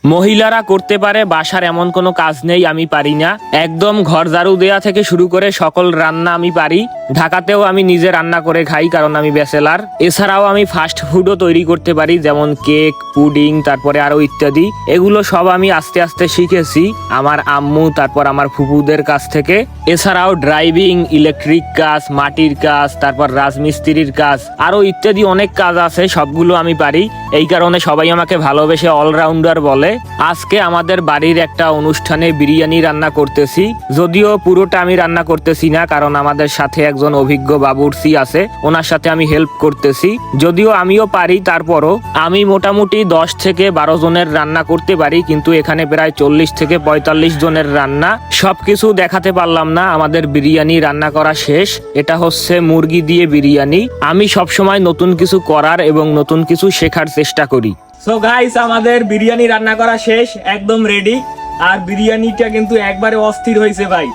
মহিলারা করতে পারে বাসার এমন কোনো কাজ নেই আমি পারি না। একদম ঘর ঝাড়ু দেয়া থেকে শুরু করে সকল রান্না আমি পারি। ঢাকাতেও আমি নিজে রান্না করে খাই, কারণ আমি ব্যাচেলার। এছাড়াও আমি ফাস্ট ফুডও তৈরি করতে পারি, যেমন কেক, পুডিং, তারপরে আরো ইত্যাদি। এগুলো সব আমি আস্তে আস্তে শিখেছি আমার আম্মু, তারপর আমার ফুপুদের কাছ থেকে। এছাড়াও ড্রাইভিং, ইলেকট্রিক কাজ, মাটির কাজ, তারপর রাজমিস্ত্রির কাজ, আরো ইত্যাদি অনেক কাজ আছে, সবগুলো আমি পারি। এই কারণে সবাই আমাকে ভালোবেসে অলরাউন্ডার বলে। আজকে আমাদের বাড়ির একটা অনুষ্ঠানে বিরিয়ানি রান্না করতেছি। যদিও পুরোটা আমি রান্না করতেছি না, কারণ আমাদের সাথে একজন অভিজ্ঞ বাবুর্চি আছে, ওনার সাথে আমি হেল্প করতেছি। যদিও আমিও পারি, তারপরও আমি মোটামুটি 10 থেকে 12 জনের রান্না করতে পারি, কিন্তু এখানে প্রায় 40 থেকে 45 জনের রান্না। সবকিছু দেখাতে পারলাম না। আমাদের বিরিয়ানি রান্না করা শেষ। এটা হচ্ছে মুরগি দিয়ে বিরিয়ানি। আমি সবসময় নতুন কিছু করার এবং নতুন কিছু শেখার চেষ্টা করি। সো গাইস, আমাদের বিরিয়ানি রান্না করা শেষ, একদম রেডি। আর বিরিয়ানিটা কিন্তু একবারে অস্থির হয়েছে ভাই।